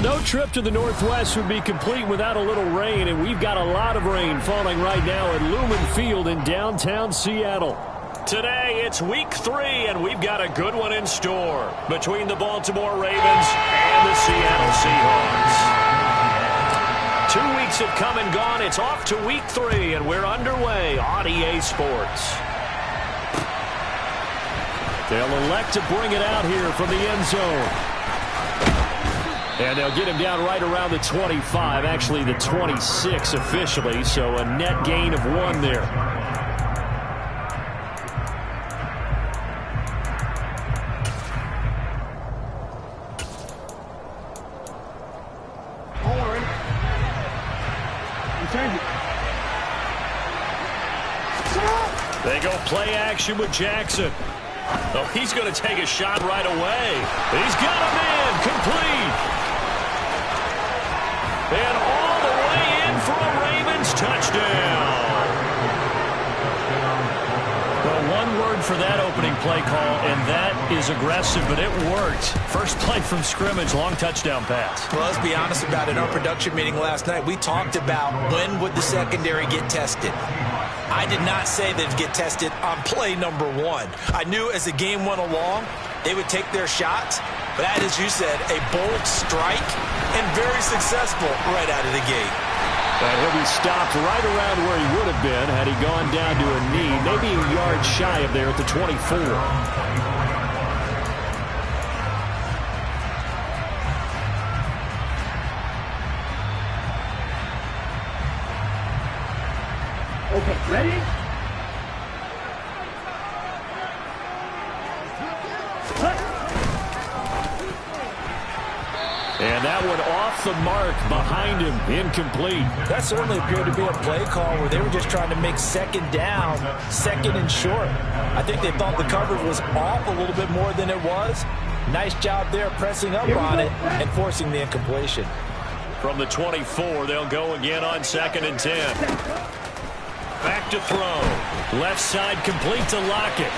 no trip to the Northwest would be complete without a little rain, and we've got a lot of rain falling right now at Lumen Field in downtown Seattle. Today, it's week 3, and we've got a good one in store between the Baltimore Ravens and the Seattle Seahawks. 2 weeks have come and gone. It's off to week 3, and we're underway on EA Sports. They'll elect to bring it out here from the end zone. And they'll get him down right around the 25, actually the 26 officially, so a net gain of 1 there. They go play action with Jackson. Oh, he's going to take a shot right away. He's got him in, complete. And all the way in for a Ravens touchdown. Well, one word for that opening play call, and that is aggressive, but it worked. First play from scrimmage, long touchdown pass. Well, let's be honest about it. Our production meeting last night, we talked about when would the secondary get tested. I did not say they'd get tested on play number 1. I knew as the game went along, they would take their shots. But that, as you said, a bold strike and very successful right out of the gate. And he'll be stopped right around where he would have been had he gone down to a knee, maybe a yard shy of there at the 24. Okay, ready? And that one off the mark behind him, incomplete. That certainly appeared to be a play call where they were just trying to make second down, second and short. I think they thought the coverage was off a little bit more than it was. Nice job there pressing up on it and forcing the incompletion. From the 24, they'll go again on 2nd and 10. Back to throw. Left side complete to Lockett.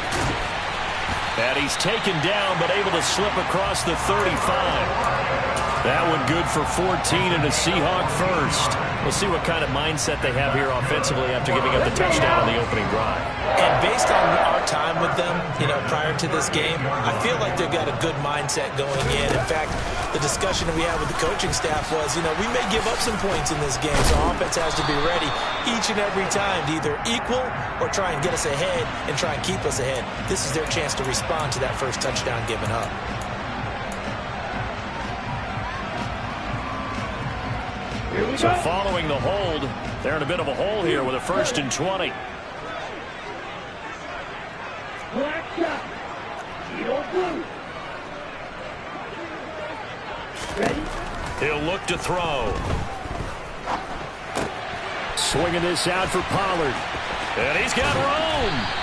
And he's taken down but able to slip across the 35. That one good for 14 and a Seahawk first. We'll see what kind of mindset they have here offensively after giving up the touchdown on the opening drive. And based on our time with them, prior to this game, I feel like they've got a good mindset going in. In fact, the discussion that we had with the coaching staff was, we may give up some points in this game, so offense has to be ready each and every time to either equal or try and get us ahead and try and keep us ahead. This is their chance to respond to that first touchdown given up. So following the hold, they're in a bit of a hole here with a 1st and 20. He'll look to throw. Swinging this out for Pollard. And he's got room.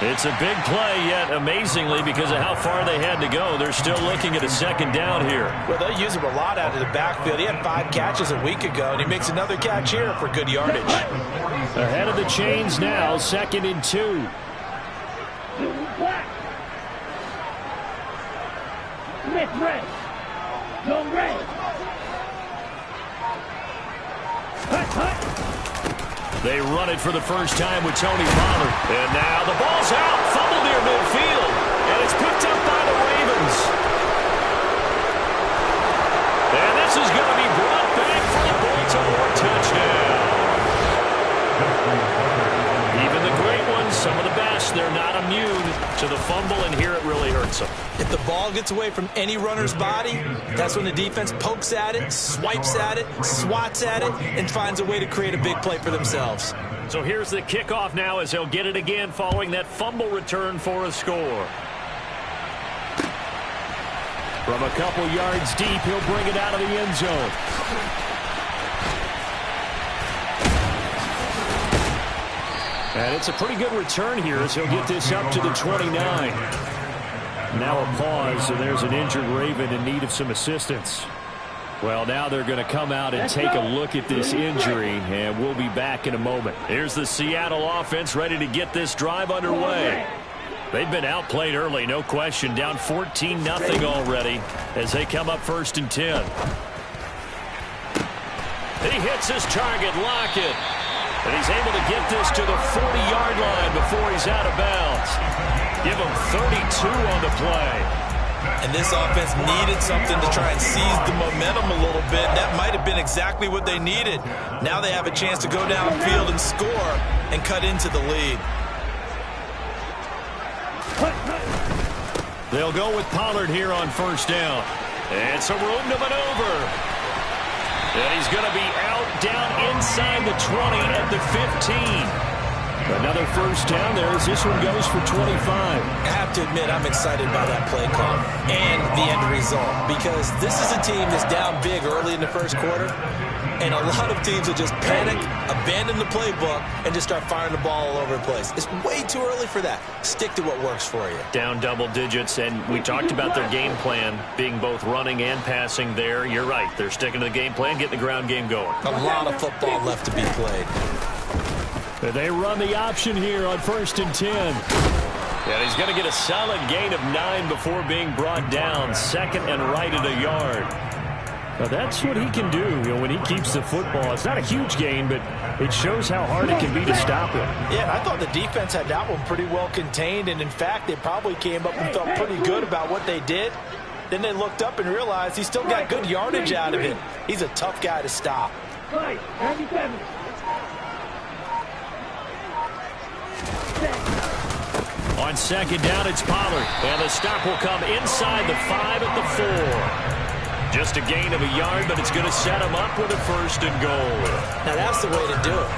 It's a big play, yet amazingly, because of how far they had to go, they're still looking at a second down here. Well, they use him a lot out of the backfield. He had 5 catches a week ago, and he makes another catch here for good yardage. Ahead of the chains now, 2nd and 2. Smith ready. Young ready. They run it for the first time with Tony Pollard. And now the ball's out. Fumble near midfield. And it's picked up by the Ravens. And this is going to be brought back for the Baltimore touchdown. Even the great ones, some of the best, they're not immune to the fumble, and here it really hurts them. If the ball gets away from any runner's body, that's when the defense pokes at it, swipes at it, swats at it, and finds a way to create a big play for themselves. So here's the kickoff now as he'll get it again following that fumble return for a score. From a couple yards deep, he'll bring it out of the end zone. And it's a pretty good return here as he'll get this up to the 29. Now a pause, and there's an injured Raven in need of some assistance. Well, now they're going to come out and take a look at this injury, and we'll be back in a moment. Here's the Seattle offense ready to get this drive underway. They've been outplayed early, no question. Down 14-0 already as they come up 1st and 10. He hits his target, Lockett. And he's able to get this to the 40-yard line before he's out of bounds. Give him 32 on the play. And this offense needed something to try and seize the momentum a little bit. That might have been exactly what they needed. Now they have a chance to go downfield and score and cut into the lead. They'll go with Pollard here on first down. And some room to maneuver. And he's going to be out down inside the 20 at the 15. Another first down there as this one goes for 25. I have to admit, I'm excited by that play call and the end result, because this is a team that's down big early in the first quarter, and a lot of teams will just panic, abandon the playbook, and just start firing the ball all over the place. It's way too early for that. Stick to what works for you. Down double digits, and we talked about their game plan being both running and passing there. You're right. They're sticking to the game plan, getting the ground game going. A lot of football left to be played. They run the option here on 1st and 10. And he's going to get a solid gain of 9 before being brought down. 2nd and right at a yard. Now that's what he can do, when he keeps the football. It's not a huge gain, but it shows how hard it can be to stop him. Yeah, I thought the defense had that one pretty well contained, and in fact, they probably came up and felt pretty good about what they did. Then they looked up and realized he still got good yardage out of it. He's a tough guy to stop. Right, 97. On 2nd down, it's Pollard. And the stop will come inside the 5 at the 4. Just a gain of a yard, but it's going to set him up with a 1st and goal. Now that's the way to do it.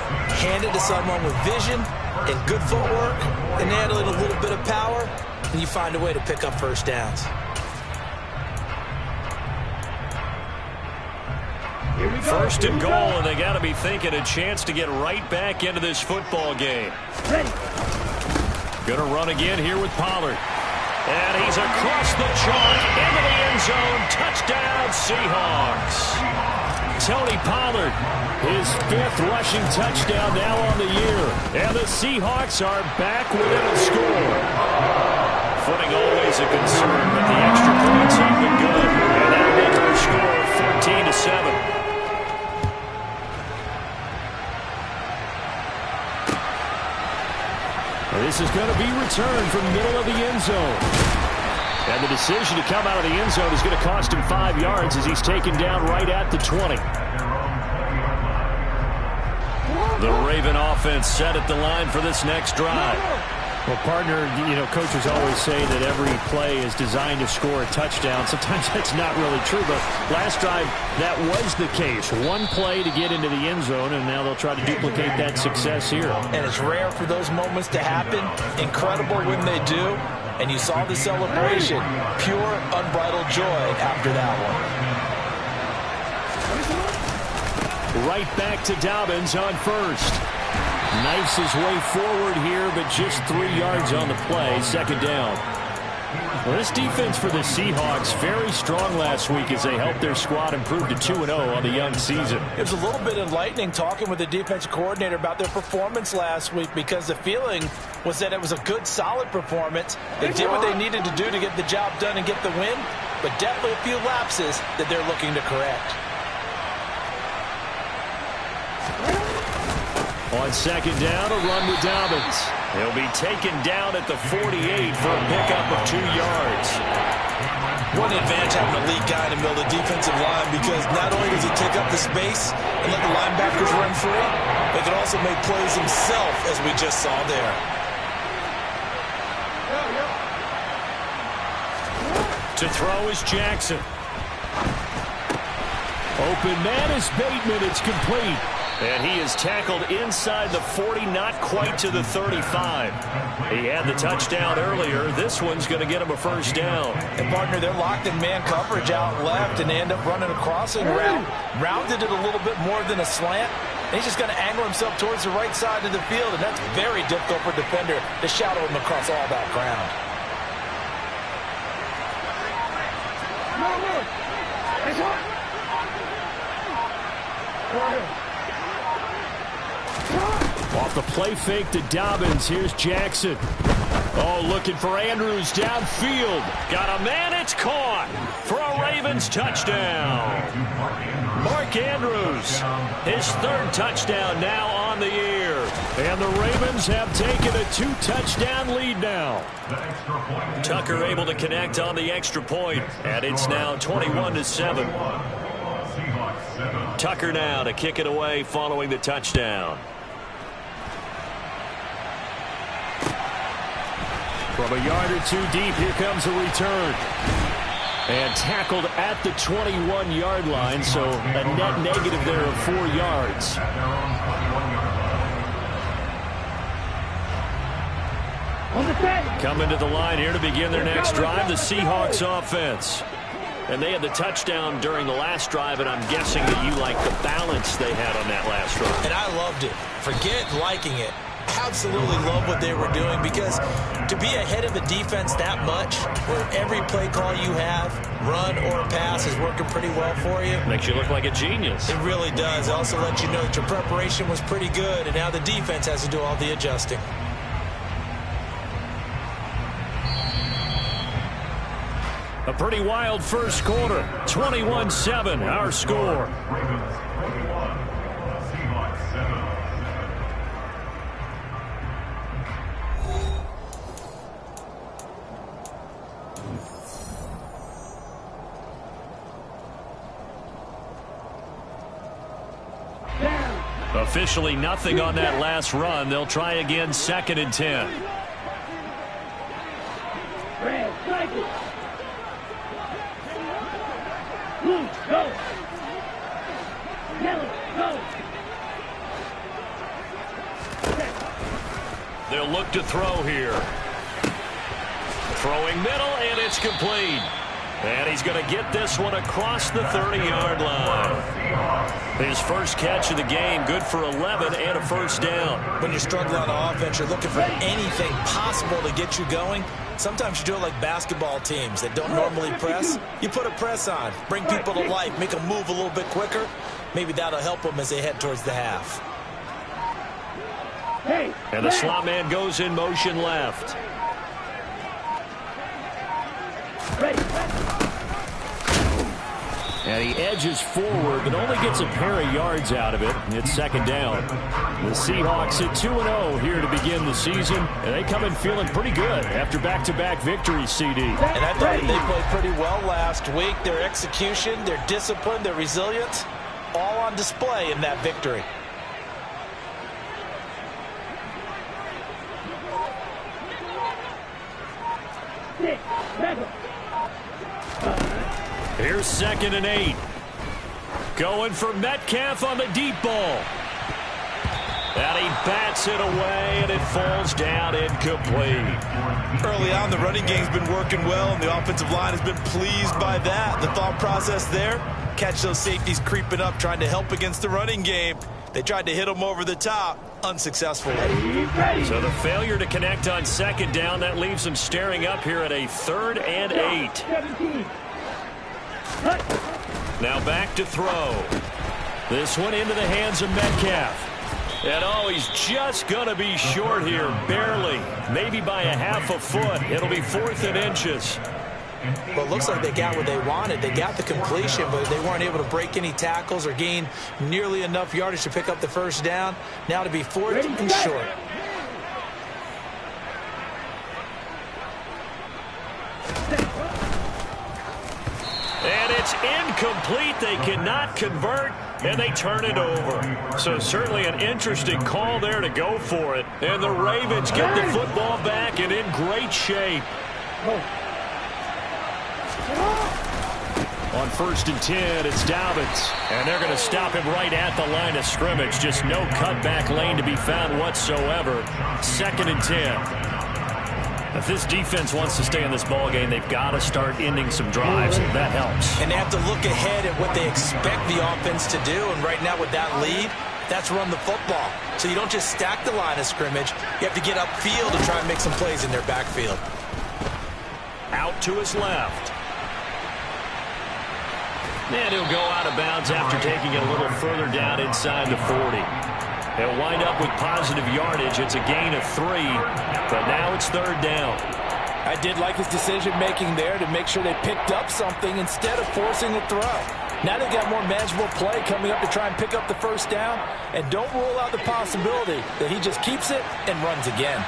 Hand it to someone with vision and good footwork, and add a little bit of power, and you find a way to pick up first downs. First and goal, and they got to be thinking a chance to get right back into this football game. Ready. Going to run again here with Pollard. And he's across the chalk into the end zone. Touchdown, Seahawks. Tony Pollard, his 5th rushing touchdown now on the year. And the Seahawks are back within a score. Footing always a concern, but the extra points have been good. And that'll make our score 14-7. This is going to be returned from the middle of the end zone. And the decision to come out of the end zone is going to cost him 5 yards as he's taken down right at the 20. The Raven offense set at the line for this next drive. Well, partner, coaches always say that every play is designed to score a touchdown. Sometimes that's not really true, but last drive, that was the case. One play to get into the end zone, and now they'll try to duplicate that success here. And it's rare for those moments to happen. Incredible when they do. And you saw the celebration. Pure, unbridled joy after that one. Right back to Dobbins on first. Knifes his way forward here, but just 3 yards on the play. 2nd down. Well, this defense for the Seahawks very strong last week as they helped their squad improve to 2-0 on the young season. It was a little bit enlightening talking with the defensive coordinator about their performance last week, because the feeling was that it was a good, solid performance. They did what they needed to do to get the job done and get the win, but definitely a few lapses that they're looking to correct. On 2nd down, a run with Dobbins. He'll be taken down at the 48 for a pickup of 2 yards. One advantage having a lead guy in the middle of the defensive line, because not only does he take up the space and let the linebackers run free, but he can also make plays himself, as we just saw there. To throw is Jackson. Open man is Bateman. It's complete. And he is tackled inside the 40, not quite to the 35. He had the touchdown earlier. This one's going to get him a first down. And, partner, they're locked in man coverage out left, and they end up running a crossing route. Rounded it a little bit more than a slant. And he's just going to angle himself towards the right side of the field, and that's very difficult for a defender to shadow him across all that ground. Off the play fake to Dobbins. Here's Jackson. Oh, looking for Andrews downfield. Got a man. It's caught for a Ravens touchdown. Mark Andrews, his third touchdown now on the year. And the Ravens have taken a 2-touchdown lead now. Tucker able to connect on the extra point, and it's now 21-7. Tucker now to kick it away following the touchdown. From a yard or two deep, here comes a return. And tackled at the 21-yard line, so a net negative there of 4 yards. Coming to the line here to begin their next drive, the Seahawks offense. And they had the touchdown during the last drive, and I'm guessing that you like the balance they had on that last drive. And I loved it. Forget liking it. Absolutely love what they were doing, because to be ahead of a defense that much, where every play call you have, run or pass, is working pretty well for you. Makes you look like a genius. It really does. It also lets you know that your preparation was pretty good, and now the defense has to do all the adjusting. A pretty wild first quarter. 21-7, our score. Officially nothing on that last run. They'll try again, 2nd and 10. They'll look to throw here. Throwing middle, and it's complete. And he's going to get this one across the 30-yard line. His first catch of the game, good for 11 and a first down. When you're struggling on offense, you're looking for anything possible to get you going. Sometimes you do it like basketball teams that don't normally press. You put a press on, bring people to life, make them move a little bit quicker. Maybe that'll help them as they head towards the half. And the slot man goes in motion left. And he edges forward, but only gets a pair of yards out of it. It's 2nd down. The Seahawks at 2-0 here to begin the season, and they come in feeling pretty good after back-to-back victories, CD. And I thought they played pretty well last week. Their execution, their discipline, their resilience, all on display in that victory. Here's 2nd and 8. Going for Metcalf on the deep ball. And he bats it away, and it falls down incomplete. Early on, the running game's been working well, and the offensive line has been pleased by that. The thought process there, catch those safeties creeping up, trying to help against the running game. They tried to hit them over the top, unsuccessfully. So the failure to connect on 2nd down, that leaves them staring up here at a 3rd and 8. Now back to throw. This one into the hands of Metcalf. And oh, he's just going to be short here, barely. Maybe by a half a foot. It'll be 4th and inches. Well, it looks like they got what they wanted. They got the completion, but they weren't able to break any tackles or gain nearly enough yardage to pick up the first down. Now to be 4th and short. And it's incomplete. They cannot convert, and they turn it over. So certainly an interesting call there to go for it. And the Ravens get the football back and in great shape. On 1st and 10, it's Dobbins. And they're going to stop him right at the line of scrimmage. Just no cutback lane to be found whatsoever. 2nd and 10. If this defense wants to stay in this ballgame, they've got to start ending some drives, and that helps. And they have to look ahead at what they expect the offense to do. And right now with that lead, that's run the football. So you don't just stack the line of scrimmage. You have to get upfield and try and make some plays in their backfield. Out to his left. And he'll go out of bounds after taking it a little further down inside the 40. They'll wind up with positive yardage. It's a gain of 3, but now it's 3rd down. I did like his decision-making there to make sure they picked up something instead of forcing the throw. Now they've got more manageable play coming up to try and pick up the first down. And don't rule out the possibility that he just keeps it and runs again.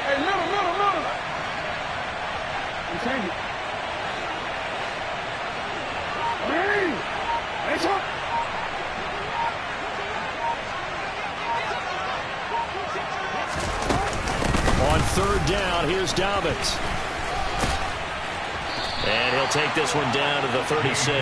Hey, little. Send it. Hey, it's up. On third down, here's Dobbins. And he'll take this one down to the 36. 3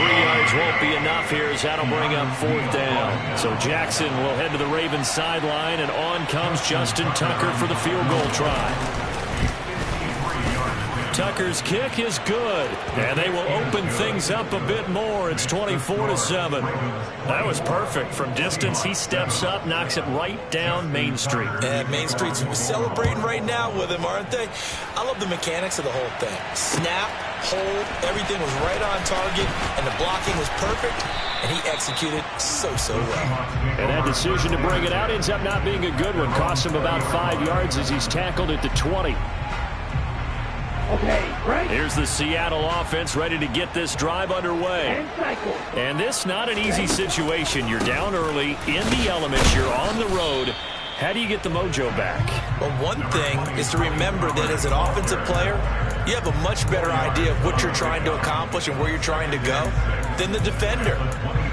yards won't be enough here as that'll bring up fourth down. So Jackson will head to the Ravens sideline, and on comes Justin Tucker for the field goal try. Tucker's kick is good, and they will open things up a bit more. It's 24-7. That was perfect. From distance, he steps up, knocks it right down Main Street. And Main Street's celebrating right now with him, aren't they? I love the mechanics of the whole thing. Snap, hold, everything was right on target, and the blocking was perfect, and he executed so well. And that decision to bring it out ends up not being a good one. Cost him about 5 yards as he's tackled at the 20. Okay, right. Here's the Seattle offense ready to get this drive underway. And this not an easy situation. You're down early, in the elements, you're on the road. How do you get the mojo back? Well, one thing is to remember that as an offensive player, you have a much better idea of what you're trying to accomplish and where you're trying to go than the defender.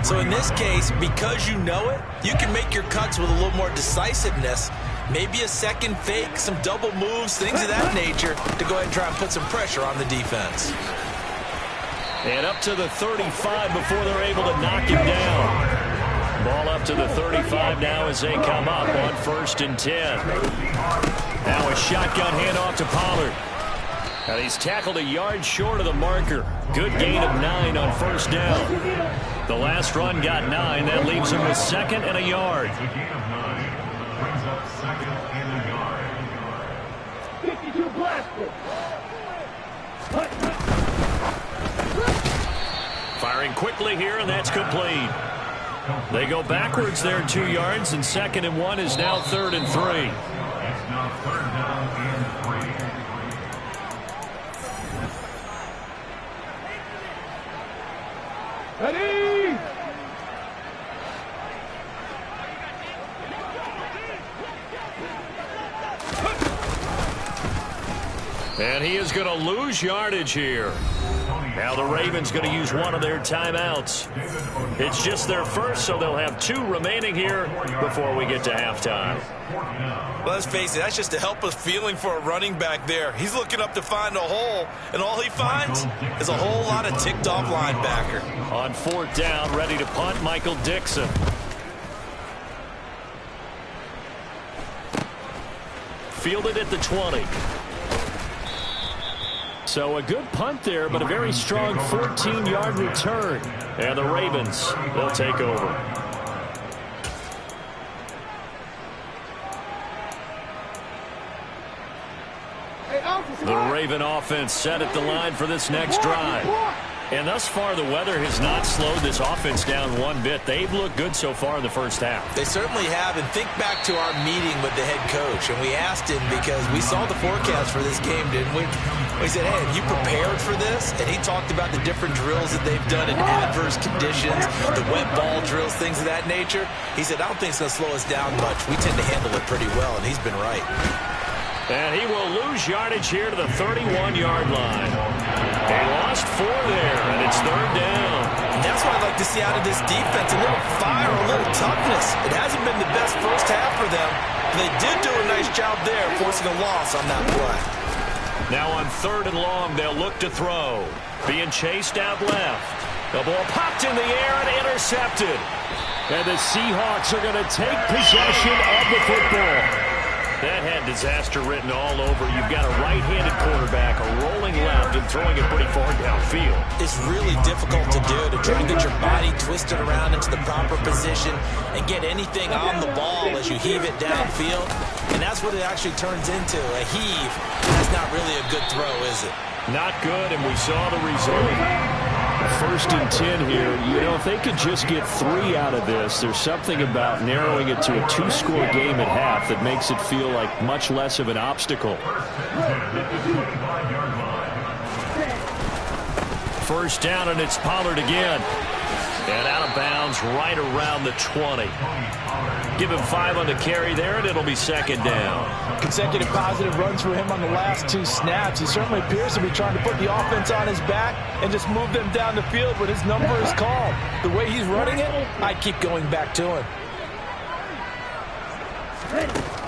So in this case, because you know it, you can make your cuts with a little more decisiveness. Maybe a second fake, some double moves, things of that nature to go ahead and try and put some pressure on the defense. And up to the 35 before they're able to knock him down. Ball up to the 35 now as they come up on 1st and 10. Now a shotgun handoff to Pollard. And he's tackled a yard short of the marker. Good gain of 9 on 1st down. The last run got 9. That leaves him with 2nd and a yard. 52 blasted. Firing quickly here, and that's complete. They go backwards there 2 yards, and 2nd and 1 is now 3rd and 3. Ready? And he is going to lose yardage here. Now the Ravens going to use one of their timeouts. It's just their first, so they'll have 2 remaining here before we get to halftime. Well, let's face it, that's just a helpless feeling for a running back there. He's looking up to find a hole, and all he finds is a whole lot of ticked-off linebacker. On 4th down, ready to punt, Michael Dixon. Fielded at the 20. So a good punt there, but a very strong 14-yard return. And the Ravens, they'll take over. The Raven offense set at the line for this next drive. And thus far, the weather has not slowed this offense down one bit. They've looked good so far in the first half. They certainly have. And think back to our meeting with the head coach. And we asked him because we saw the forecast for this game, didn't we? We said, hey, have you prepared for this? And he talked about the different drills that they've done in adverse conditions, the wet ball drills, things of that nature. He said, I don't think it's going to slow us down much. We tend to handle it pretty well, and he's been right. And he will lose yardage here to the 31-yard line. They lost 4 there, and it's 3rd down. And that's what I'd like to see out of this defense, a little fire, a little toughness. It hasn't been the best first half for them. They did do a nice job there, forcing a loss on that play. Now on 3rd and long, they'll look to throw. Being chased out left. The ball popped in the air and intercepted. And the Seahawks are going to take possession of the football. That had disaster written all over. You've got a right-handed quarterback, a rolling left, and throwing it pretty far downfield. It's really difficult to do, to try and get your body twisted around into the proper position and get anything on the ball as you heave it downfield. And that's what it actually turns into, a heave. That's not really a good throw, is it? Not good, and we saw the result. 1st and 10 here. You know, if they could just get 3 out of this, there's something about narrowing it to a 2-score game at half that makes it feel like much less of an obstacle. first down, and it's Pollard again. And out of bounds right around the 20. Give him 5 on the carry there, and it'll be second down. Consecutive positive runs for him on the last 2 snaps. He certainly appears to be trying to put the offense on his back and just move them down the field, but his number is called. The way he's running it, I keep going back to him.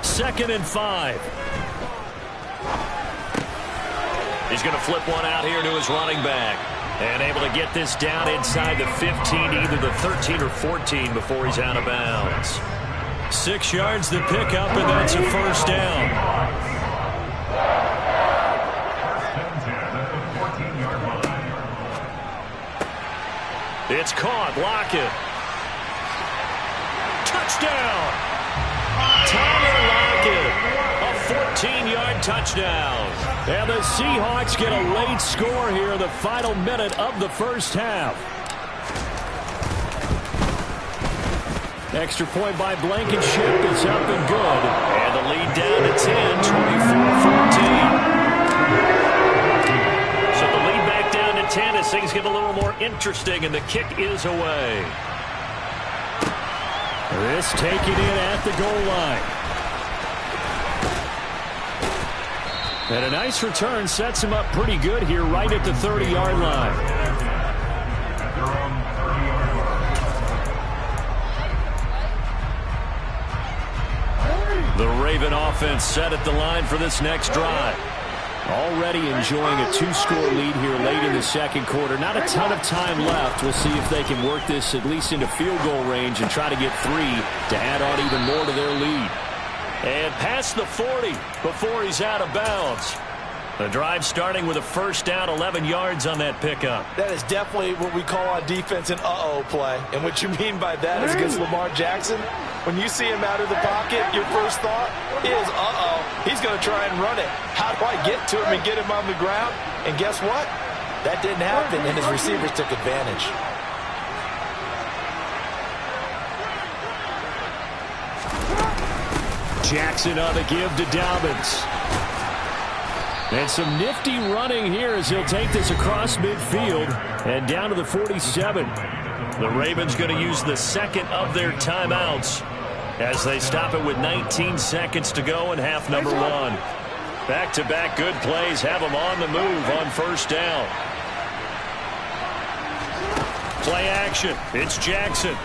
2nd and 5. He's going to flip one out here to his running back. And able to get this down inside the 15, either the 13 or 14 before he's out of bounds. 6 yards to pick up, and that's a first down. It's caught. Lockett. Touchdown. Tyler Lockett. A 14-yard touchdown. And the Seahawks get a late score here in the final minute of the first half. Extra point by Blankenship is up and good. And the lead down to 10, 24-14. So the lead back down to 10 as things get a little more interesting, and the kick is away. This taken in at the goal line. And a nice return sets him up pretty good here right at the 30-yard line. The Raven offense set at the line for this next drive. Already enjoying a 2-score lead here late in the second quarter. Not a ton of time left. We'll see if they can work this at least into field goal range and try to get 3 to add on even more to their lead. And past the 40 before he's out of bounds. The drive starting with a first down, 11 yards on that pickup. That is definitely what we call on defense an uh-oh play. And what you mean by that is against Lamar Jackson, when you see him out of the pocket, your first thought is, uh-oh, he's going to try and run it. How do I get to him and get him on the ground? And guess what? That didn't happen, and his receivers took advantage. Jackson on the give to Dobbins. And some nifty running here as he'll take this across midfield and down to the 47. The Ravens going to use the second of their timeouts as they stop it with 19 seconds to go in half number 1. Back-to-back good plays have them on the move on first down. Play action. It's Jackson.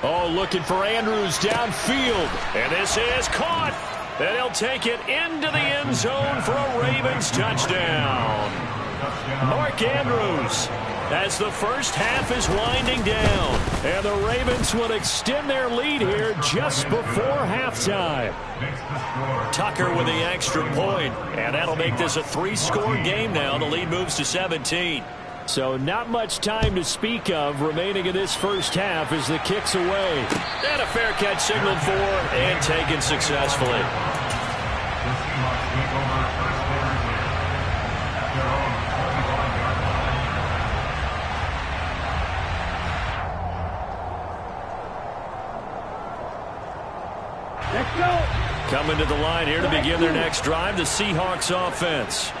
Oh, looking for Andrews downfield. And this is caught. And he'll take it into the end zone for a Ravens touchdown. Mark Andrews, as the first half is winding down. And the Ravens will extend their lead here just before halftime. Tucker with the extra point. And that'll make this a 3-score game now. The lead moves to 17. So not much time to speak of remaining in this first half as the kick's away. And a fair catch signaled for and taken successfully. Let's go. Coming to the line here to begin their next drive, the Seahawks offense.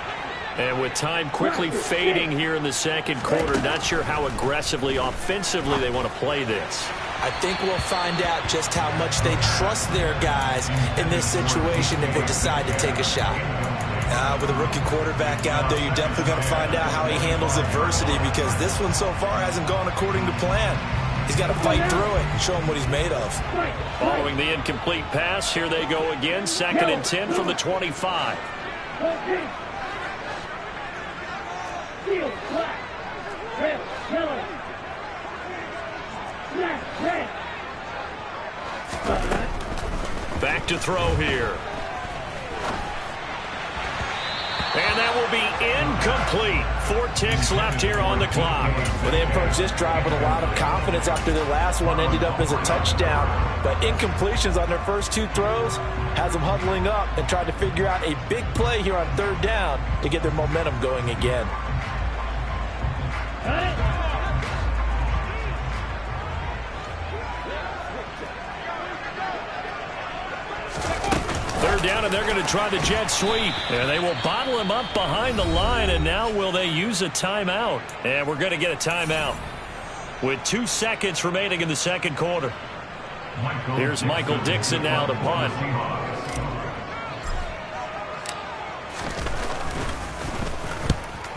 And with time quickly fading here in the second quarter, not sure how aggressively, offensively they want to play this. I think we'll find out just how much they trust their guys in this situation if they decide to take a shot. With a rookie quarterback out there, you're definitely going to find out how he handles adversity because this one so far hasn't gone according to plan. He's got to fight through it and show him what he's made of. Following the incomplete pass, here they go again, 2nd and 10 from the 25. Field, black, red, yellow, black, red. Back to throw here. And that will be incomplete. 4 ticks left here on the clock. Well, they approached this drive with a lot of confidence after their last one ended up as a touchdown. But incompletions on their first 2 throws has them huddling up and trying to figure out a big play here on 3rd down to get their momentum going again. down, and they're going to try the jet sweep. And they will bottle him up behind the line, and now will they use a timeout? And we're going to get a timeout with 2 seconds remaining in the second quarter. Here's Michael Dixon now to punt.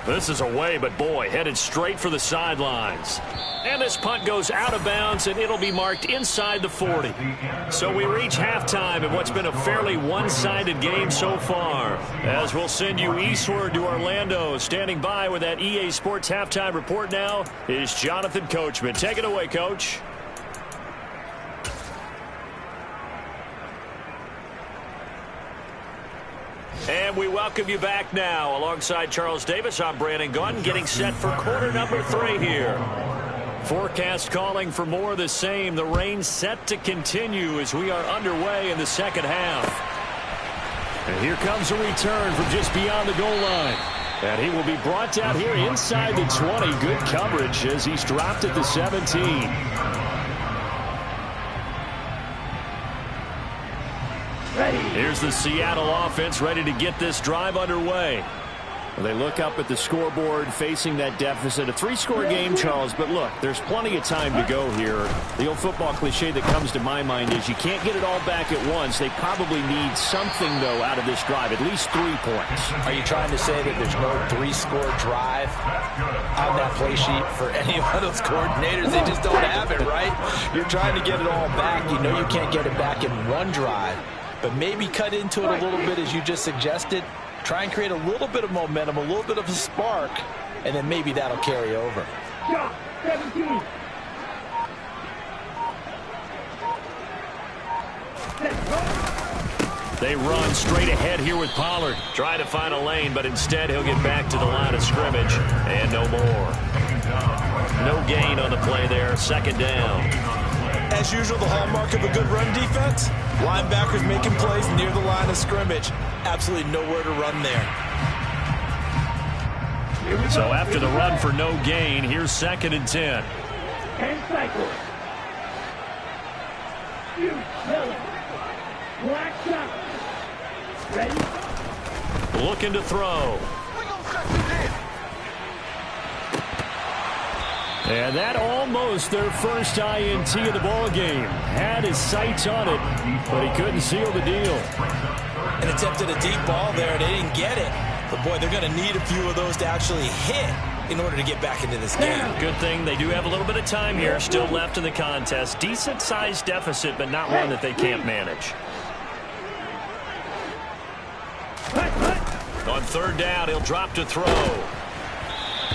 This is away, but boy, headed straight for the sidelines. And this punt goes out of bounds, and it'll be marked inside the 40. So we reach halftime in what's been a fairly one-sided game so far. As we'll send you eastward to Orlando. Standing by with that EA Sports halftime report now is Jonathan Coachman. Take it away, Coach. And we welcome you back now. Alongside Charles Davis, I'm Brandon Gaudin, getting set for quarter number 3 here. Forecast calling for more of the same. The rain set to continue as we are underway in the second half. And here comes a return from just beyond the goal line. And he will be brought down here inside the 20. Good coverage as he's dropped at the 17. Here's the Seattle offense ready to get this drive underway. Well, they look up at the scoreboard facing that deficit. A 3-score game, Charles, but look, there's plenty of time to go here. The old football cliche that comes to my mind is you can't get it all back at once. They probably need something, though, out of this drive, at least 3 points. Are you trying to say that there's no 3-score drive on that play sheet for any of those coordinators? They just don't have it, right? You're trying to get it all back. You know you can't get it back in one drive. But maybe cut into it a little bit as you just suggested. Try and create a little bit of momentum, a little bit of a spark, and then maybe that'll carry over. 17. They run straight ahead here with Pollard. Trying to find a lane, but instead he'll get back to the line of scrimmage. And no more. No gain on the play there. Second down. As usual, the hallmark of a good run defense, linebackers making plays near the line of scrimmage. Absolutely nowhere to run there. So after the run for no gain, here's 2nd and 10. 10 cycles. Miller. Black shot. Ready? Looking to throw. And that almost their first INT of the ball game. Had his sights on it, but he couldn't seal the deal. And attempted a deep ball there. They didn't get it. But, boy, they're going to need a few of those to actually hit in order to get back into this game. Good thing they do have a little bit of time here still left in the contest. Decent-sized deficit, but not one that they can't manage. On 3rd down, he'll drop to throw.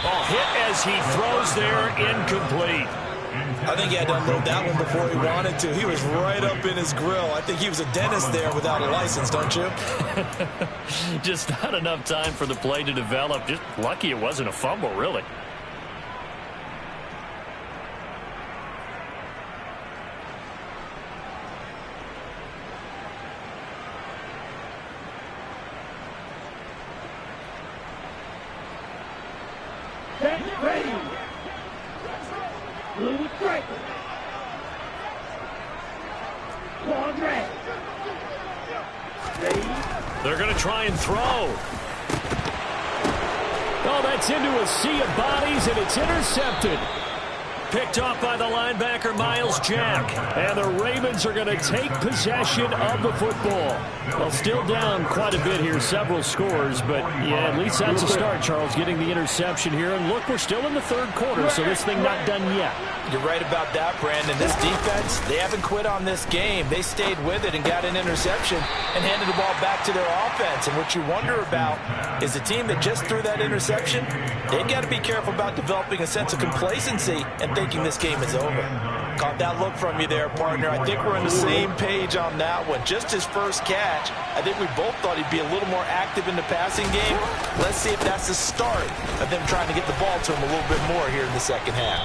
Oh, hit as he throws there, incomplete. I think he had to unload that one before he wanted to. He was right up in his grill. I think he was a dentist there without a license, don't you? Just not enough time for the play to develop. Just lucky it wasn't a fumble, really. Ready. Blue striker. Claw drag. Ready. They're going to try and throw. Oh, that's into a sea of bodies, and it's intercepted. Picked off by the linebacker, Miles Jack. And the Ravens are going to take possession of the football. Well, still down quite a bit here, several scores. But, yeah, at least that's a start, Charles, getting the interception here. And, look, we're still in the 3rd quarter, so this thing not done yet. You're right about that, Brandon. This defense, they haven't quit on this game. They stayed with it and got an interception and handed the ball back to their offense. And what you wonder about is the team that just threw that interception, they've got to be careful about developing a sense of complacency and thinking this game is over. Caught that look from you there, partner. I think we're on the same page on that one. Just his first catch. I think we both thought he'd be a little more active in the passing game. Let's see if that's the start of them trying to get the ball to him a little bit more here in the second half.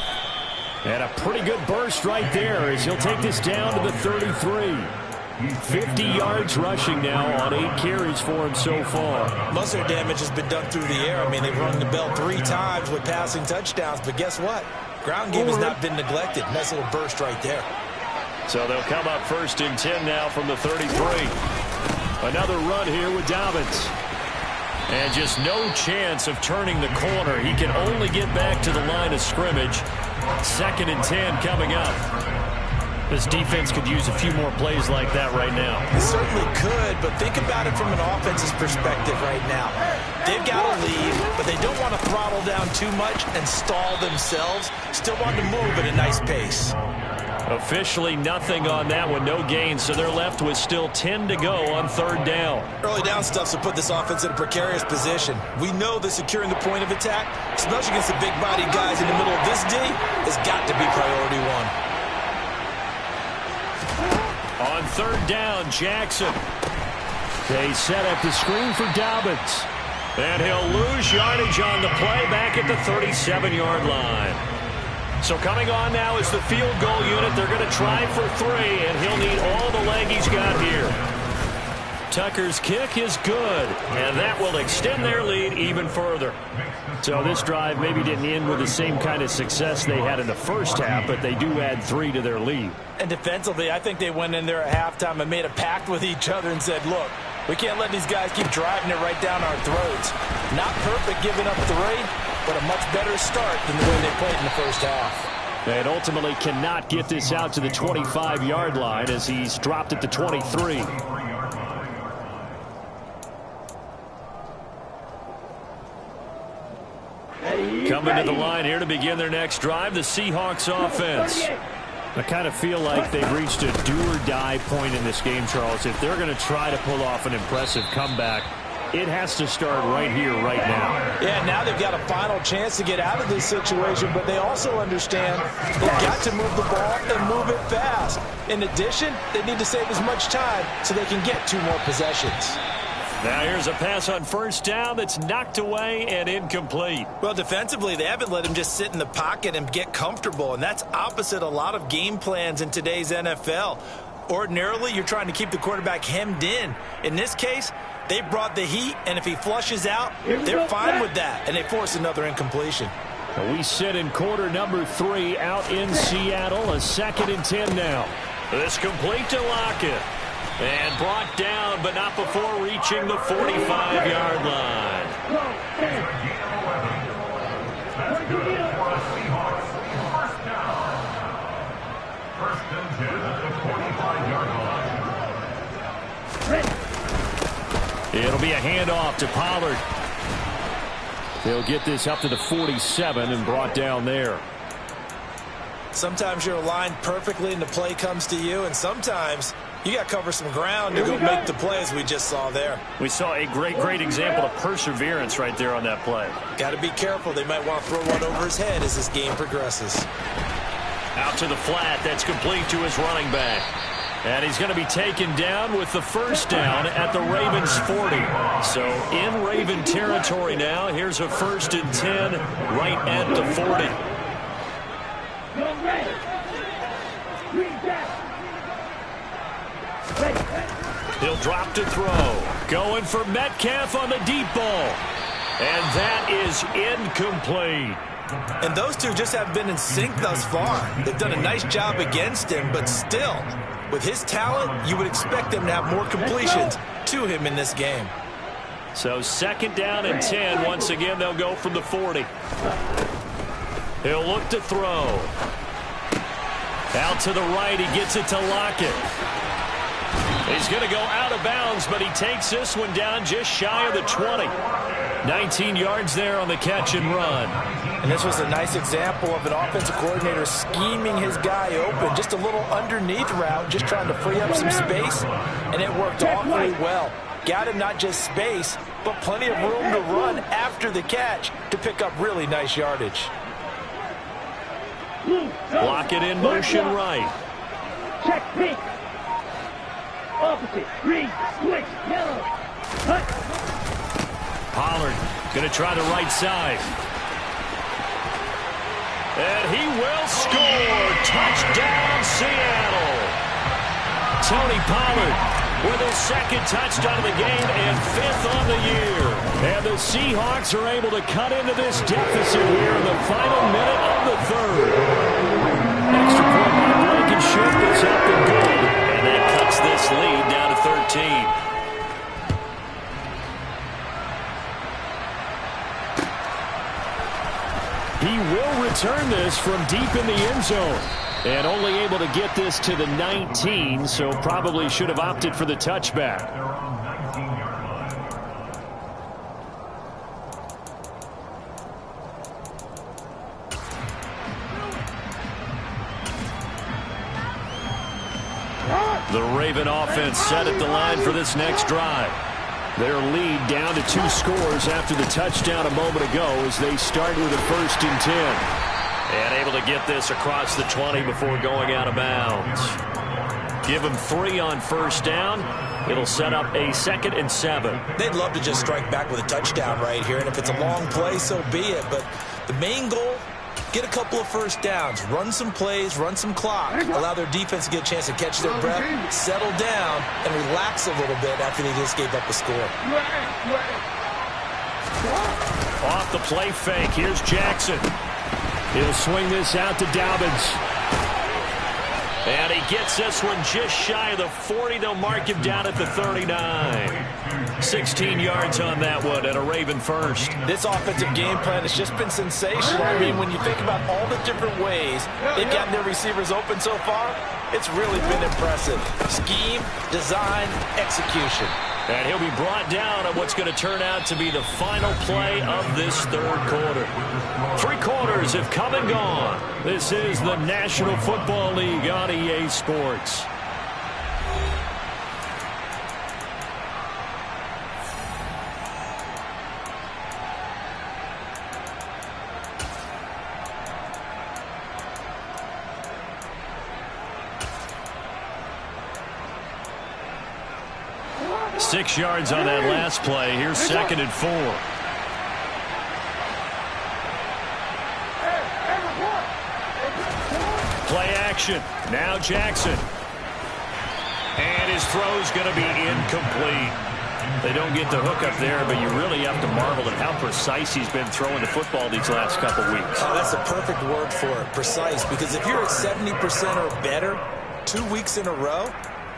And a pretty good burst right there as he'll take this down to the 33. 50 yards rushing now on 8 carries for him so far. Most of their damage has been done through the air. I mean, they've rung the bell 3 times with passing touchdowns, but guess what? Ground game has not been neglected. Nice little burst right there. So they'll come up 1st and 10 now from the 33. Another run here with Dobbins. And just no chance of turning the corner. He can only get back to the line of scrimmage. 2nd and 10 coming up. This defense could use a few more plays like that right now. They certainly could, but think about it from an offense's perspective right now. They've got to lead, but they don't want to throttle down too much and stall themselves. Still want to move at a nice pace. Officially nothing on that one, no gain, so they're left with still 10 to go on 3rd down. Early down stuff to put this offense in a precarious position. We know that securing the point of attack, especially against the big-bodied guys in the middle of this D, has got to be priority one. On 3rd down, Jackson. They set up the screen for Dobbins. And he'll lose yardage on the play back at the 37-yard line. So coming on now is the field goal unit. They're going to try for 3, and he'll need all the leg he's got here. Tucker's kick is good, and that will extend their lead even further. So this drive maybe didn't end with the same kind of success they had in the first half, but they do add 3 to their lead. And defensively, I think they went in there at halftime and made a pact with each other and said, look, we can't let these guys keep driving it right down our throats. Not perfect giving up 3, but a much better start than the way they played in the first half. And ultimately cannot get this out to the 25-yard line as he's dropped at the 23. Coming to the line here to begin their next drive, the Seahawks offense. I kind of feel like they've reached a do-or-die point in this game, Charles. If they're going to try to pull off an impressive comeback, it has to start right here, right now. Yeah, now they've got a final chance to get out of this situation, but they also understand they've got to move the ball and move it fast. In addition, they need to save as much time so they can get 2 more possessions. Now here's a pass on 1st down that's knocked away and incomplete. Well, defensively, they haven't let him just sit in the pocket and get comfortable, and that's opposite a lot of game plans in today's NFL. Ordinarily, you're trying to keep the quarterback hemmed in. In this case, they brought the heat, and if he flushes out, they're fine with that, and they force another incompletion. We sit in quarter number 3 out in Seattle, a 2nd and 10 now. This complete to Lockett. And brought down, but not before reaching the 45-yard line. It'll be a handoff to Pollard. They'll get this up to the 47 and brought down there. Sometimes you're aligned perfectly and the play comes to you, and sometimes you got to cover some ground to go make the play, as we just saw there. We saw a great example of perseverance right there on that play. Got to be careful. They might want to throw one over his head as this game progresses. Out to the flat. That's complete to his running back. And he's going to be taken down with the 1st down at the Ravens 40. So in Raven territory now. Here's a 1st and 10 right at the 40. He'll drop to throw. Going for Metcalf on the deep ball. And that is incomplete. And those two just haven't been in sync thus far. They've done a nice job against him, but still, with his talent, you would expect them to have more completions to him in this game. So 2nd down and 10. Once again, they'll go from the 40. He'll look to throw. Out to the right, he gets it to Lockett. He's going to go out of bounds, but he takes this one down just shy of the 20. 19 yards there on the catch and run. And this was a nice example of an offensive coordinator scheming his guy open. Just a little underneath route, just trying to free up some space, and it worked awfully well. Got him not just space, but plenty of room to run after the catch to pick up really nice yardage. Block it in motion right. Check pink. Opposite. Green. Switch. Yellow. Cut. Pollard going to try the right side. And he will score. Touchdown, Seattle. Tony Pollard with his 2nd touchdown of the game and 5th on the year. And the Seahawks are able to cut into this deficit here in the final minute of the 3rd. Extra point by Blankenship is up and good. And that cuts this lead down to 13. return this from deep in the end zone. And only able to get this to the 19, so probably should have opted for the touchback. The Raven offense set at the line for this next drive. Their lead down to 2 scores after the touchdown a moment ago as they start with a 1st and 10. And able to get this across the 20 before going out of bounds. Give them 3 on 1st down. It'll set up a 2nd and 7. They'd love to just strike back with a touchdown right here, and if it's a long play, so be it. But the main goal, get a couple of 1st downs, run some plays, run some clock, allow their defense to get a chance to catch their breath, settle down, and relax a little bit after they just gave up a score. Off the play fake, here's Jackson. He'll swing this out to Dobbins. And he gets this one just shy of the 40. They'll mark him down at the 39. 16 yards on that one and a Raven first. This offensive game plan has just been sensational. I mean, when you think about all the different ways they've gotten their receivers open so far, it's really been impressive. Scheme, design, execution. And he'll be brought down on what's going to turn out to be the final play of this 3rd quarter. 3 quarters have come and gone. This is the National Football League on EA Sports. Six yards on that last play. Here's 2nd and 4. Play action. Now Jackson. And his throw's going to be incomplete. They don't get the hook up there, but you really have to marvel at how precise he's been throwing the football these last couple weeks. Oh, that's the perfect word for it, precise, because if you're at 70% or better 2 weeks in a row,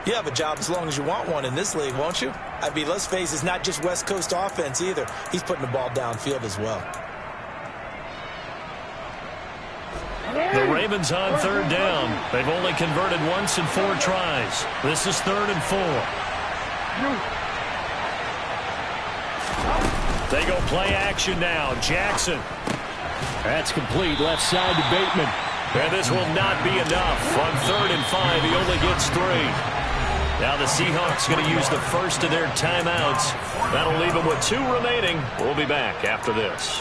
you have a job as long as you want one in this league, won't you? I mean, let's face it, it's not just West Coast offense either. He's putting the ball downfield as well. The Ravens on 3rd down. They've only converted once in 4 tries. This is 3rd and 4. They go play action now. Jackson. That's complete left side to Bateman. And this will not be enough. On 3rd and 5, he only gets 3. Now the Seahawks going to use the first of their timeouts. That'll leave them with 2 remaining. We'll be back after this.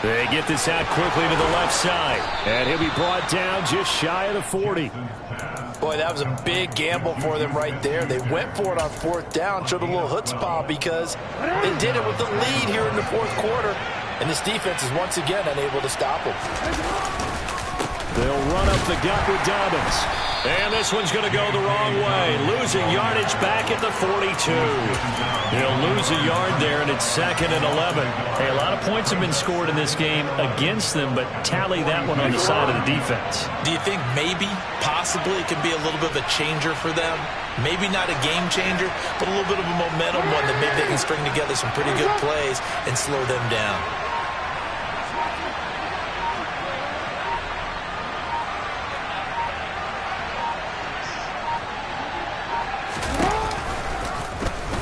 They get this out quickly to the left side. And he'll be brought down just shy of the 40. Boy, that was a big gamble for them right there. They went for it on 4th down, showed a little chutzpah because they did it with the lead here in the 4th quarter. And this defense is once again unable to stop them. They'll run up the gut with Dobbins. And this one's going to go the wrong way. Losing yardage back at the 42. He'll lose a yard there, and it's 2nd and 11. Hey, a lot of points have been scored in this game against them, but tally that one on the side of the defense. Do you think maybe, possibly, it could be a little bit of a changer for them? Maybe not a game changer, but a little bit of a momentum one that maybe they can string together some pretty good plays and slow them down.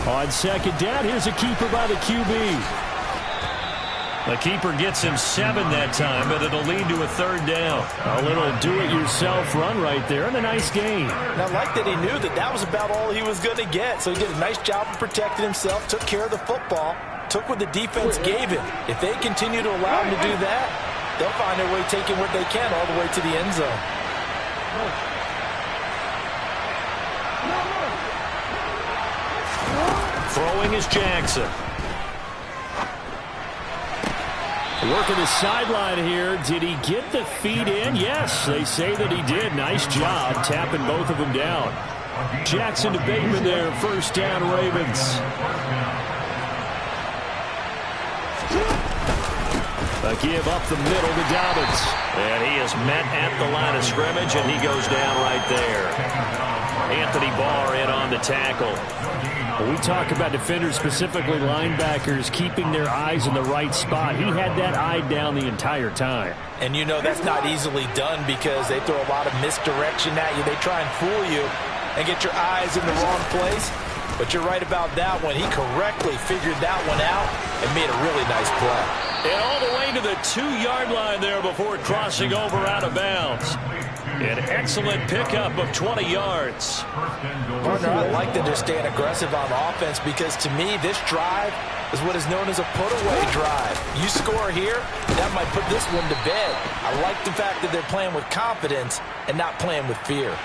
On 2nd down, here's a keeper by the QB. The keeper gets him 7 that time, but it'll lead to a 3rd down. A little do-it-yourself run right there, and a nice gain. And I like that he knew that that was about all he was going to get, so he did a nice job of protecting himself, took care of the football, took what the defense gave him. If they continue to allow him to do that, they'll find their way taking what they can all the way to the end zone. Throwing is Jackson. Working the sideline here. Did he get the feet in? Yes, they say that he did. Nice job tapping both of them down. Jackson to Bateman there. 1st down, Ravens. A give up the middle to Dobbins. And he is met at the line of scrimmage, and he goes down right there. Anthony Barr in on the tackle. When we talk about defenders, specifically linebackers, keeping their eyes in the right spot, he had that eye down the entire time. And you know that's not easily done because they throw a lot of misdirection at you. They try and fool you and get your eyes in the wrong place. But you're right about that one. He correctly figured that one out and made a really nice play. And all the way to the 2-yard line there before crossing over out of bounds. An excellent pickup of 20 yards. Partner, I like that they're staying aggressive on offense because to me this drive is what is known as a put-away drive. You score here, that might put this one to bed. I like the fact that they're playing with confidence and not playing with fear.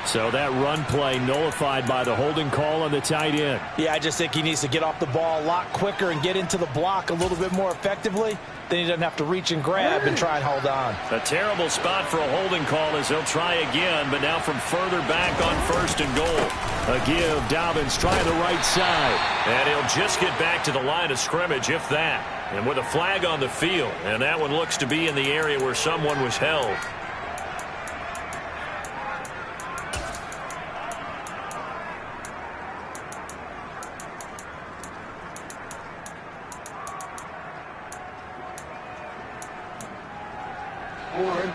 So that run play nullified by the holding call on the tight end. Yeah, I just think he needs to get off the ball a lot quicker and get into the block a little bit more effectively. Then he doesn't have to reach and grab and try and hold on. A terrible spot for a holding call as he'll try again, but now from further back on 1st and goal. A give, Dobbins trying the right side. And he'll just get back to the line of scrimmage, if that. And with a flag on the field, and that one looks to be in the area where someone was held.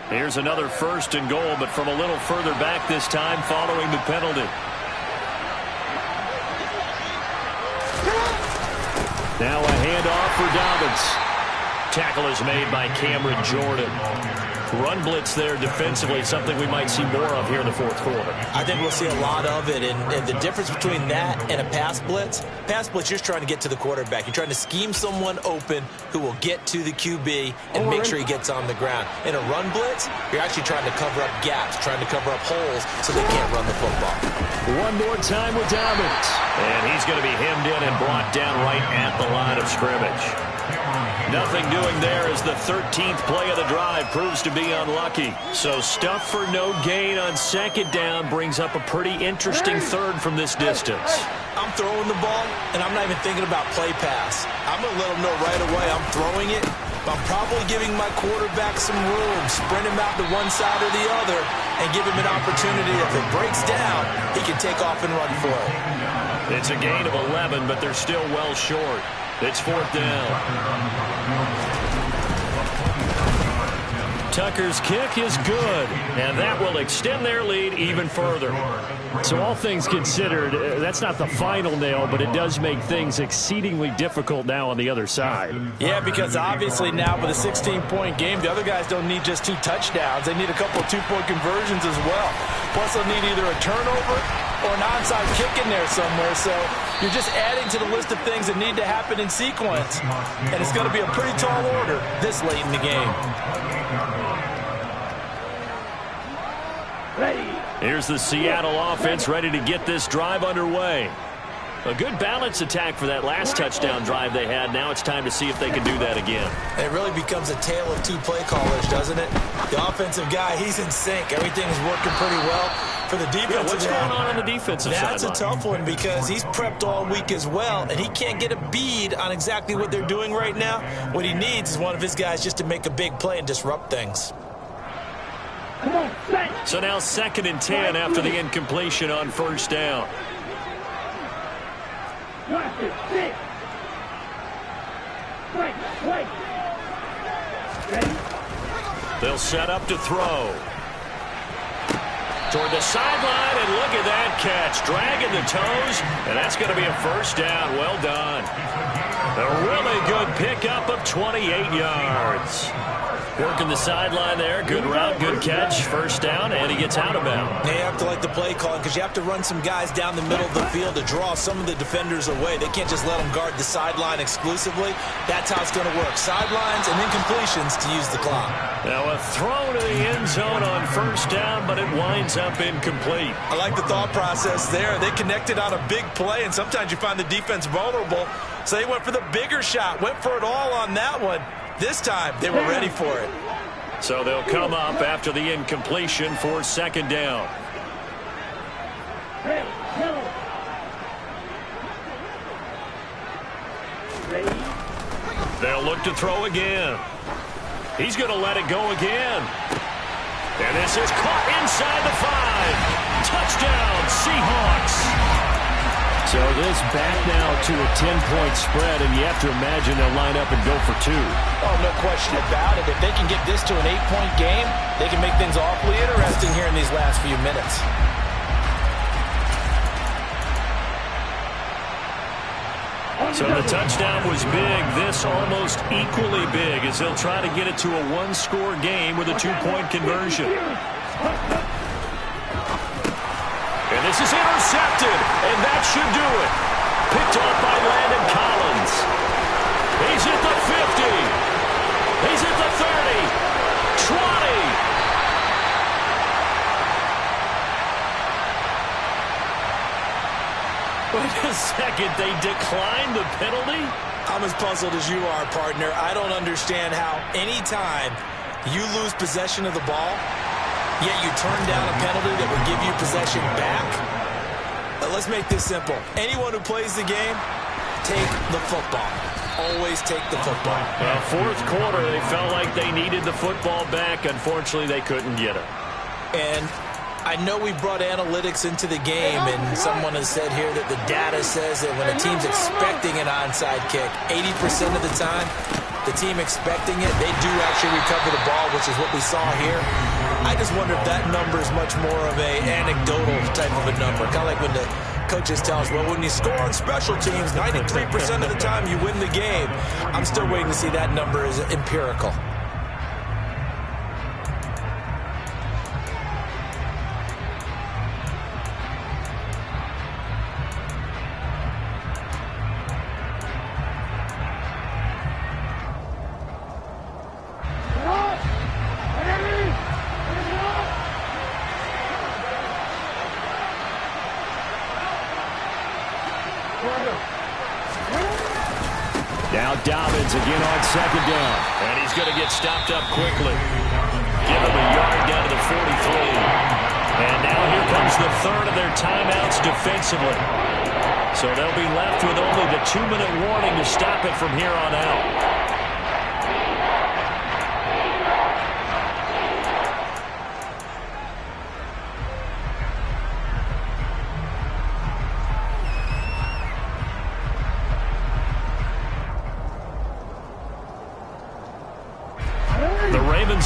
Here's another 1st and goal, but from a little further back this time following the penalty. Now a handoff for Dobbins. Tackle is made by Cameron Jordan. Run blitz there defensively, something we might see more of here in the 4th quarter. I think we'll see a lot of it, and the difference between that and a pass blitz, you're just trying to get to the quarterback. You're trying to scheme someone open who will get to the QB and make sure he gets on the ground. In a run blitz, you're actually trying to cover up gaps, trying to cover up holes so they can't run the football. One more time with Dobbins. And he's going to be hemmed in and brought down right at the line of scrimmage. Nothing doing there as the 13th play of the drive proves to be unlucky. So stuff for no gain on 2nd down brings up a pretty interesting 3rd from this distance. I'm throwing the ball, and I'm not even thinking about play pass. I'm going to let them know right away I'm throwing it. But I'm probably giving my quarterback some room, sprint him out to one side or the other, and give him an opportunity. If it breaks down, he can take off and run for it. It's a gain of 11, but they're still well short. It's 4th down. Tucker's kick is good, and that will extend their lead even further. So all things considered, that's not the final nail, but it does make things exceedingly difficult now on the other side. Yeah, because obviously now with a 16-point game, the other guys don't need just 2 touchdowns. They need a couple of 2-point conversions as well. Plus they'll need either a turnover or an onside kick in there somewhere. So you're just adding to the list of things that need to happen in sequence. And it's going to be a pretty tall order this late in the game. Here's the Seattle offense ready to get this drive underway. A good balance attack for that last touchdown drive they had. Now it's time to see if they can do that again. It really becomes a tale of 2 play callers, doesn't it? The offensive guy, he's in sync. Everything's working pretty well. For the defensive yeah, what's going on the defensive side? That's a tough one because he's prepped all week as well, and he can't get a bead on exactly what they're doing right now. What he needs is one of his guys just to make a big play and disrupt things. So now 2nd and 10 after the incompletion on 1st down. They'll set up to throw. Toward the sideline, and look at that catch. Dragging the toes, and that's going to be a 1st down. Well done. A really good pickup of 28 yards. Working the sideline there. Good route, good catch. 1st down, and he gets out of bounds. They have to like the play calling because you have to run some guys down the middle of the field to draw some of the defenders away. They can't just let them guard the sideline exclusively. That's how it's going to work. Sidelines and incompletions to use the clock. Now a throw to the end zone on 1st down, but it winds up incomplete. I like the thought process there. They connected on a big play, and sometimes you find the defense vulnerable. So they went for the bigger shot, went for it all on that one. This time, they were ready for it. So they'll come up after the incompletion for 2nd down. They'll look to throw again. He's going to let it go again. And this is caught inside the 5. Touchdown, Seahawks. So this back now to a 10-point spread, and you have to imagine they'll line up and go for 2. Oh, no question about it. If they can get this to an 8-point game, they can make things awfully interesting here in these last few minutes. So the touchdown was big. This almost equally big as they'll try to get it to a 1-score game with a 2-point conversion. And this is intercepted, and that should do it. Picked off by Landon Collins. He's at the 50. He's at the 30. 20. Wait a second, they declined the penalty? I'm as puzzled as you are, partner. I don't understand how any time you lose possession of the ball, yet you turn down a penalty that would give you possession back. Let's make this simple. Anyone who plays the game, take the football. Always take the football. Well, fourth quarter, they felt like they needed the football back. Unfortunately, they couldn't get it. And I know we brought analytics into the game, and someone has said here that the data says that when a team's expecting an onside kick, 80% of the time, the team expecting it, they do actually recover the ball, which is what we saw here. I just wonder if that number is much more of an anecdotal type of a number. Kind of like when the coaches tell us, well, when you score on special teams, 93% of the time you win the game. I'm still waiting to see that number is empirical. Now Dobbins again on second down. And he's going to get stopped up quickly. Give him a yard down to the 43. And now here comes the third of their timeouts defensively. So they'll be left with only the 2-minute warning to stop it from here on out.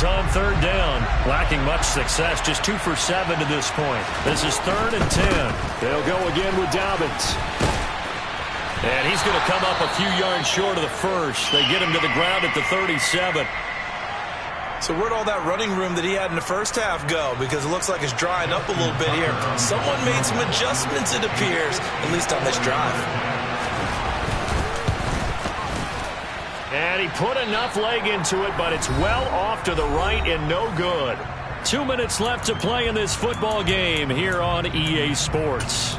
On third down, lacking much success, just 2 for 7 to this point. This is 3rd and 10. They'll go again with Dobbins. And he's going to come up a few yards short of the first. They get him to the ground at the 37. So where'd all that running room that he had in the first half go? Because it looks like it's drying up a little bit here. Someone made some adjustments, it appears, at least on this drive. And he put enough leg into it, but it's well off to the right and no good. 2 minutes left to play in this football game here on EA Sports.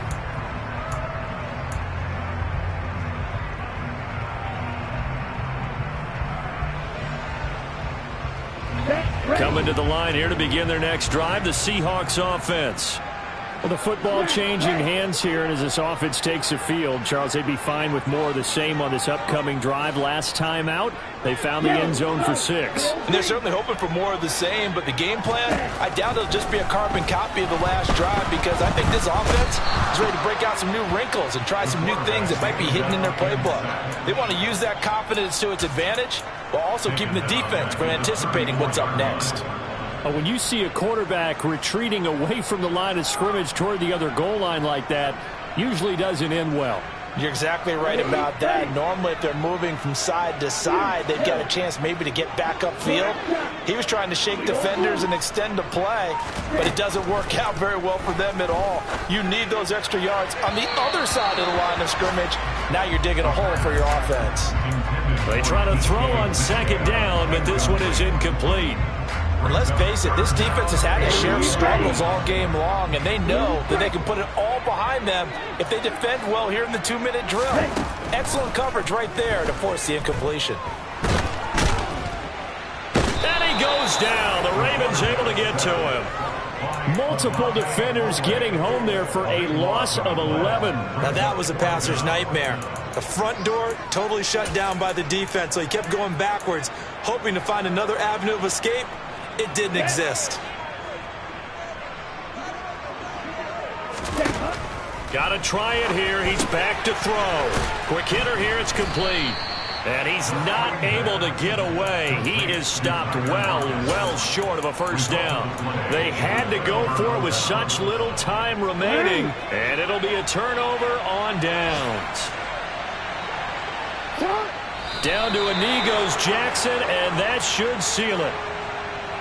Coming to the line here to begin their next drive, the Seahawks offense. Well, the football changing hands here, and as this offense takes the field, Charles, they'd be fine with more of the same on this upcoming drive. Last time out, they found the end zone for 6. And they're certainly hoping for more of the same, but the game plan, I doubt it'll just be a carbon copy of the last drive, because I think this offense is ready to break out some new wrinkles and try some new things that might be hidden in their playbook. They want to use that confidence to its advantage, while also keeping the defense from anticipating what's up next. When you see a quarterback retreating away from the line of scrimmage toward the other goal line like that, usually doesn't end well. You're exactly right about that. Normally, if they're moving from side to side, they've got a chance maybe to get back upfield. He was trying to shake defenders and extend the play, but it doesn't work out very well for them at all. You need those extra yards on the other side of the line of scrimmage. Now you're digging a hole for your offense. They try to throw on second down, but this one is incomplete. And let's face it, this defense has had its share of struggles all game long, and they know that they can put it all behind them if they defend well here in the 2-minute drill. Excellent coverage right there to force the incompletion. And he goes down. The Ravens able to get to him. Multiple defenders getting home there for a loss of 11. Now that was a passer's nightmare. The front door totally shut down by the defense, so he kept going backwards. hoping to find another avenue of escape. It didn't exist. Got to try it here. He's back to throw. Quick hitter here. It's complete. And he's not able to get away. He is stopped well short of a first down. They had to go for it with such little time remaining. And it'll be a turnover on downs. Down to a knee goes Jackson, and that should seal it.